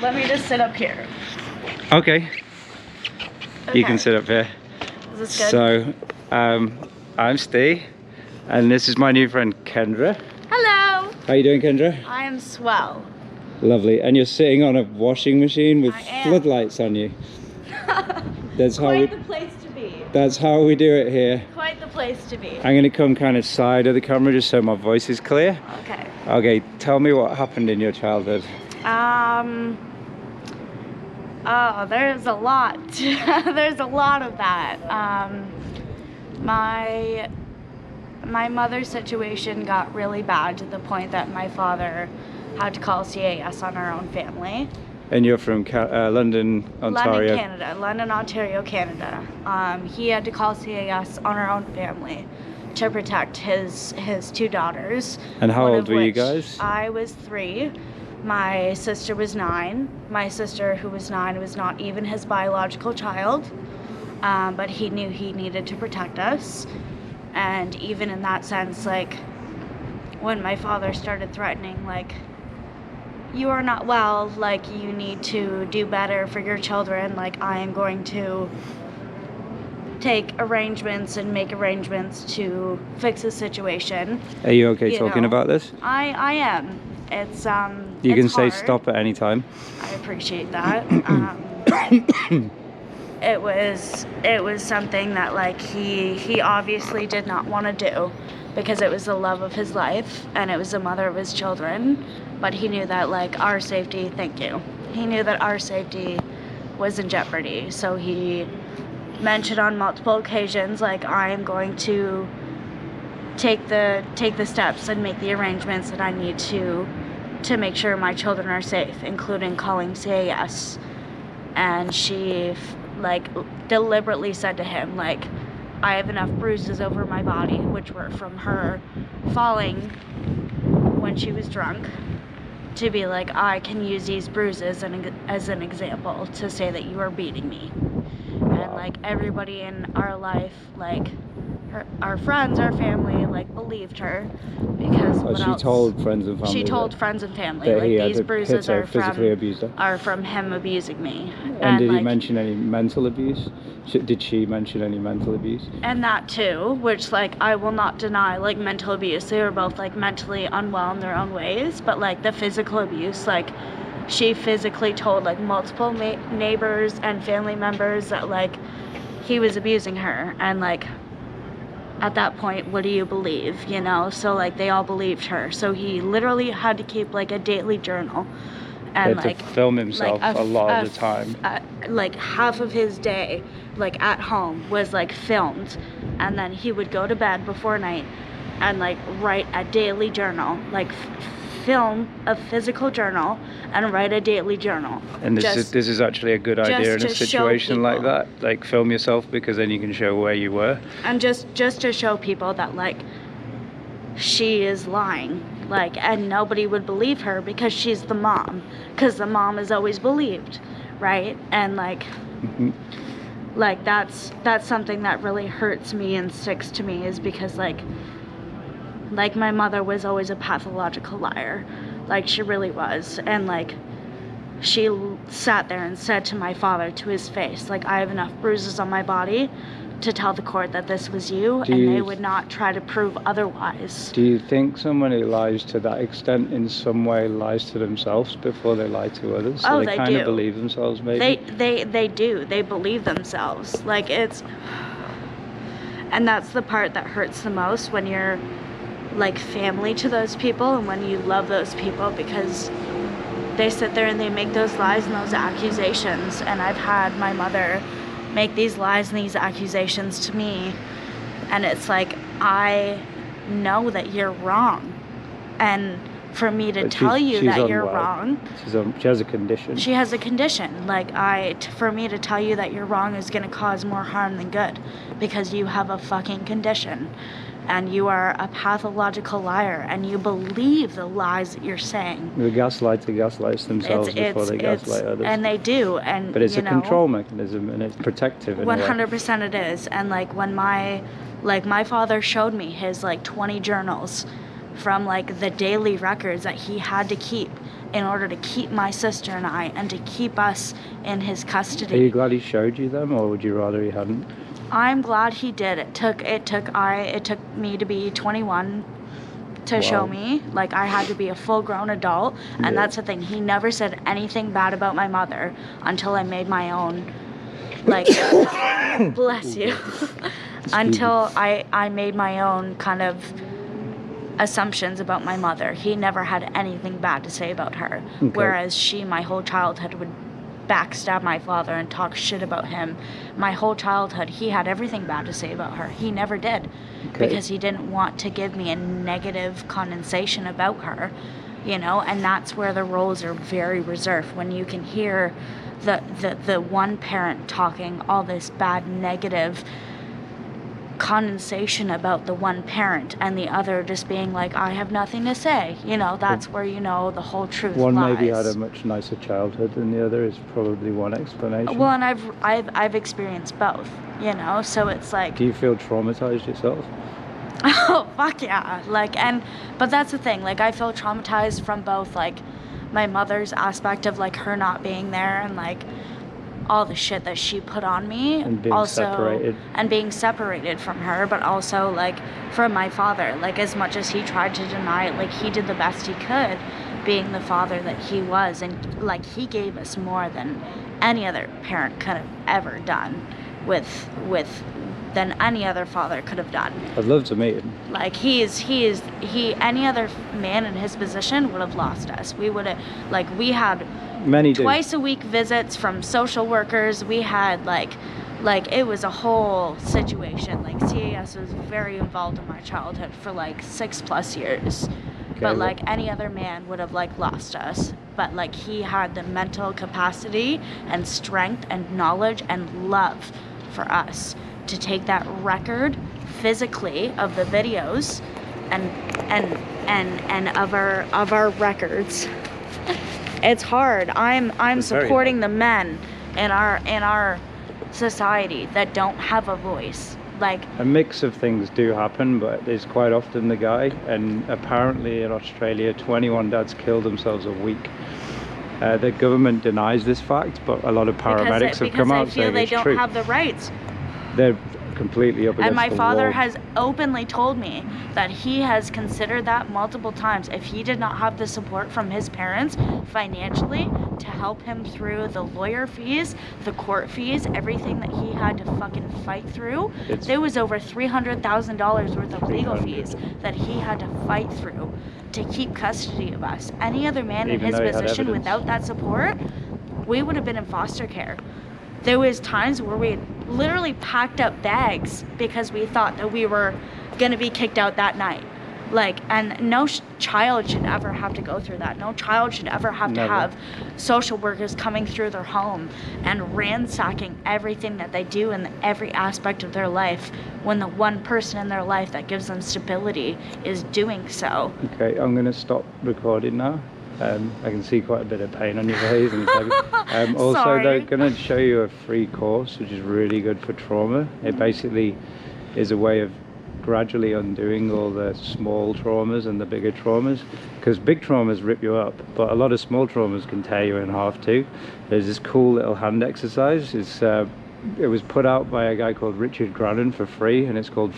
let me just sit up here. Okay. Okay. You can sit up here. Is this good? So, I'm Steve, and this is my new friend Kendra. Hello. How you doing, Kendra? I am swell. Lovely. And you're sitting on a washing machine with I am. floodlights on you. That's how Quite the place to be. That's how we do it here. Quite the place to be. I'm gonna come kind of side of the camera just so my voice is clear. Okay. Okay, tell me what happened in your childhood. Oh, there's a lot. There's a lot of that. My mother's situation got really bad to the point that my father had to call CAS on our own family. And you're from London, Ontario? London, Ontario, Canada. He had to call CAS on our own family to protect his two daughters. And how old were you guys? I was 3. My sister was 9. My sister, who was 9, was not even his biological child, but he knew he needed to protect us. And even in that sense, like, when my father started threatening, like, you are not well, like, you need to do better for your children, like, I am going to take arrangements and make arrangements to fix the situation. Are you okay talking about this? I am. It's you can it's say hard. Stop at any time. I appreciate that. It was something that, like, he obviously did not want to do, because it was the love of his life and it was the mother of his children, but he knew that, like, our safety, he knew that our safety was in jeopardy. So he mentioned on multiple occasions, like, I am going to take the steps and make the arrangements that I need to make sure my children are safe, including calling CAS. And she, like, deliberately said to him, like, I have enough bruises over my body, which were from her falling when she was drunk, to be like, I can use these bruises as an example to say that you are beating me. And, like, everybody in our life, like, our friends, our family, like, believed her, because she told friends and family. She told friends and family, that like, these bruises are from him abusing me. And did he mention any mental abuse? Did she mention any mental abuse? And that too, which, like, I will not deny, like, mental abuse. They were both, like, mentally unwell in their own ways, but, like, the physical abuse, like, she physically told, like, multiple neighbors and family members that, like, he was abusing her. And, like, at that point, what do you believe, you know? So, like, they all believed her. So he literally had to keep, like, a daily journal. And, like, to film himself, like, a lot of the time. Like, half of his day, like, at home was, like, filmed. And then he would go to bed before night and, like, write a daily journal, like, film a physical journal and write a daily journal. And this is actually a good idea in a situation like that, like, film yourself, because then you can show where you were. And just to show people that, like, she is lying, like, and nobody would believe her because she's the mom, because the mom is always believed, right? And, like, like, that's something that really hurts me and sticks to me, is because, like, my mother was always a pathological liar. Like, she really was. And, like, she sat there and said to my father, to his face, like, I have enough bruises on my body to tell the court that this was you, and they would not try to prove otherwise. Do you think someone who lies to that extent in some way lies to themselves before they lie to others? So they kind of believe themselves, maybe? They do. They believe themselves. Like, it's... And that's the part that hurts the most, when you're, like, family to those people and when you love those people, because they sit there and they make those lies and those accusations. And I've had my mother make these lies and these accusations to me, and it's like, I know that you're wrong, and for me to tell you that you're wrong, she has a condition. She has a condition. Like, for me to tell you that you're wrong is going to cause more harm than good, because you have a fucking condition. And you are a pathological liar, and you believe the lies that you're saying. The gaslighter gaslights themselves before they gaslight others. And they do. And but it's a control mechanism, and it's protective in 100% it is. And, like, when my father showed me his, like, 20 journals from, like, the daily records that he had to keep in order to keep my sister and I and to keep us in his custody. Are you glad he showed you them, or would you rather he hadn't? I'm glad he did. It took me to be 21 to show me. Like, I had to be a full-grown adult, and that's the thing. He never said anything bad about my mother until I made my own, like, bless you, until I made my own kind of assumptions about my mother. He never had anything bad to say about her, whereas she, my whole childhood, would backstab my father and talk shit about him. My whole childhood, he had everything bad to say about her. He never did, because he didn't want to give me a negative connotation about her, you know. And that's where the roles are very reserved, when you can hear the one parent talking all this bad negative condensation about the one parent, and the other just being like, I have nothing to say, you know. That's where, you know, the whole truth one lies. Maybe had a much nicer childhood than the other is probably one explanation. Well, and I've experienced both, you know, so it's like... Do you feel traumatized yourself? Oh, fuck yeah. Like, but that's the thing, like, I feel traumatized from both, like, my mother's aspect of, like, her not being there, and, like, all the shit that she put on me, and being separated from her, but also, like, from my father. Like, as much as he tried to deny it, like, he did the best he could, being the father that he was, and, like, he gave us more than any other parent could have ever done than any other father could have done. I'd love to meet him. Like, any other man in his position would have lost us. We would have, like, we had twice a week visits from social workers. We had like it was a whole situation. Like, CAS was very involved in my childhood for like 6+ years. But like, any other man would have like lost us. But like, he had the mental capacity and strength and knowledge and love for us to take that record physically of the videos and of our records. It's hard. I'm supporting the men in our society that don't have a voice. Like, a mix of things do happen, but it's quite often the guy. And apparently in Australia, 21 dads killed themselves a week. The government denies this fact, but a lot of paramedics have come out saying it's true. Because they don't have the rights. They're completely up against the wall. And my father has openly told me that he has considered that multiple times. If he did not have the support from his parents financially to help him through the lawyer fees, the court fees, everything that he had to fucking fight through, there was over $300,000 worth of legal fees that he had to fight through to keep custody of us. Any other man in his position without that support, we would have been in foster care. There was times where we literally packed up bags because we thought that we were going to be kicked out that night. Like, and no child should ever have to go through that. No child should ever have to have social workers coming through their home and ransacking everything that they do in every aspect of their life, when the one person in their life that gives them stability is doing so. Okay, I'm going to stop recording now. I can see quite a bit of pain on your face. And also, they're going to show you a free course, which is really good for trauma. It basically is a way of gradually undoing all the small traumas and the bigger traumas, because big traumas rip you up, but a lot of small traumas can tear you in half too. There's this cool little hand exercise. It was put out by a guy called Richard Grannon for free, and it's called